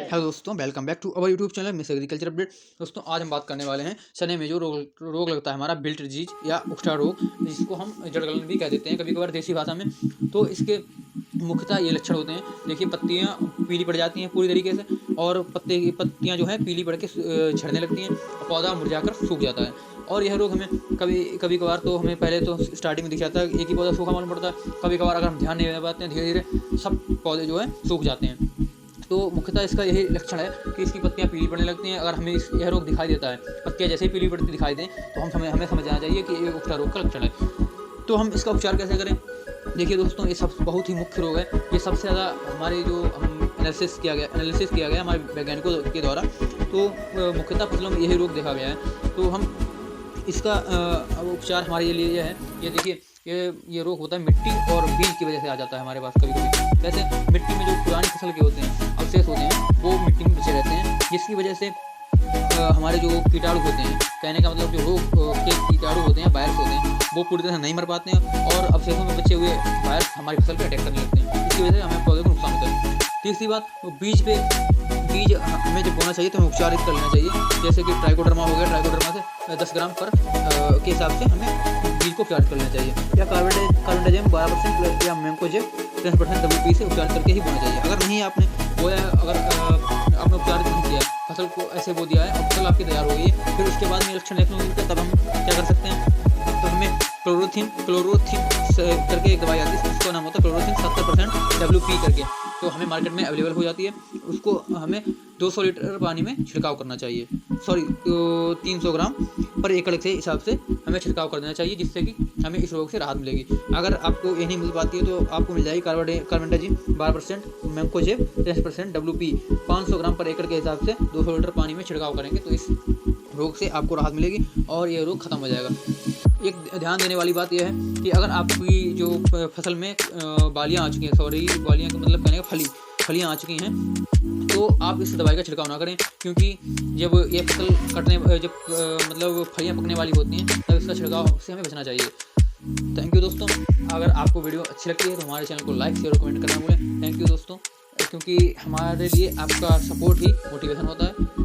Hello दोस्तों, welcome back to our YouTube channel Miss Agriculture Update. दोस्तों आज हम बात करने वाले हैं चने में जो रोग लगता है हमारा बिल्ट डिजीज या उखटा रोग, जिसको हम जड़गलन भी कह देते हैं कभी कभार देसी भाषा में। तो इसके मुख्यतः ये लक्षण होते हैं। देखिए, पत्तियाँ पीली पड़ जाती हैं पूरी तरीके से, और पत्तियाँ जो हैं पीली पड़ के झड़ने लगती हैं, और पौधा मुरझाकर सूख जाता है। और यह रोग हमें कभी कभार तो हमें पहले तो स्टार्टिंग में दिख जाता है, एक ही पौधा सूखा मालूम पड़ता है। कभी कभार अगर हम ध्यान नहीं दे पाते हैं, धीरे धीरे सब पौधे जो है सूख जाते हैं। तो मुख्यतः इसका यही लक्षण है कि इसकी पत्तियाँ पीली पड़ने लगती हैं। अगर हमें यह रोग दिखाई देता है, पत्तियाँ जैसे ही पीली पड़ती दिखाई दें, तो हमें समझना चाहिए कि ये उखटा रोग का लक्षण है। तो हम इसका उपचार कैसे करें? देखिए दोस्तों, ये सब बहुत ही मुख्य रोग है। ये सबसे ज़्यादा हमारे जो एनालिसिस किया गया हमारे वैज्ञानिकों के द्वारा, तो मुख्यतः फसलों में यही रोग देखा गया है। तो हम इसका उपचार हमारे लिए यह है। ये देखिए, ये रोग होता है मिट्टी और बीज की वजह से आ जाता है हमारे पास कभी कभी। वैसे मिट्टी में जो पुरानी फसल के होते हैं, अवशेष होते हैं, वो मिट्टी में बचे रहते हैं, जिसकी वजह से हमारे जो कीटाणु होते हैं, कहने का मतलब जो रोग के कीटाणु होते हैं, वायरस होते हैं, वो पूरी तरह से नहीं मर पाते हैं, और अवशेषों में बचे हुए वायरस हमारी फसल पर अटैक करने लगते हैं। इसकी वजह से हमें पौधे को नुकसान होता है। तीसरी बात, बीज हमें जब बोना चाहिए तो हमें उपचारित कर लेना चाहिए। जैसे कि ट्राइकोडर्मा हो गया, ट्राइकोडर्मा से 10 ग्राम पर के हिसाब से हमें बीज को उपचारित कर लेना चाहिए, या कार्बेंडाजिम 12% या मैंकोजेब 10% WP से उपचारित करके ही बोना चाहिए। अगर नहीं आपने बोया, अगर आपने उपचारित नहीं किया, फसल को ऐसे बो दिया है और फसल आपकी तैयार हो गई है, फिर उसके बाद में लक्षण देखने को मिलते हैं, तब हम क्या कर सकते हैं? तो हमें क्लोरोथिन करके एक दवाई आती है, उसका नाम होता है क्लोरोथिन 70% WP करके, तो हमें मार्केट में अवेलेबल हो जाती है। उसको हमें 200 लीटर पानी में छिड़काव करना चाहिए। 300 ग्राम पर एकड़ के हिसाब से हमें छिड़काव कर देना चाहिए, जिससे कि हमें इस रोग से राहत मिलेगी। अगर आपको ये नहीं मिल पाती है तो आपको मिल जाएगी कार्बेंडाजिम 12%, मैंकोजेब 10% WP 500 ग्राम पर एकड़ के हिसाब से 200 लीटर पानी में छिड़काव करेंगे तो इस रोग से आपको राहत मिलेगी और ये रोग खत्म हो जाएगा। एक ध्यान देने वाली बात यह है कि अगर आपकी जो फसल में बालियाँ आ चुकी हैं, बालियाँ का मतलब कहने का फलियाँ आ चुकी हैं, तो आप इस दवाई का छिड़काव ना करें, क्योंकि जब ये फसल मतलब फलियाँ पकने वाली होती हैं, तब इसका छिड़काव से हमें बचना चाहिए। थैंक यू दोस्तों। अगर आपको वीडियो अच्छी लगती है तो हमारे चैनल को लाइक, शेयर और कमेंट करना भूलें। थैंक यू दोस्तों, क्योंकि हमारे लिए आपका सपोर्ट ही मोटिवेशन होता है।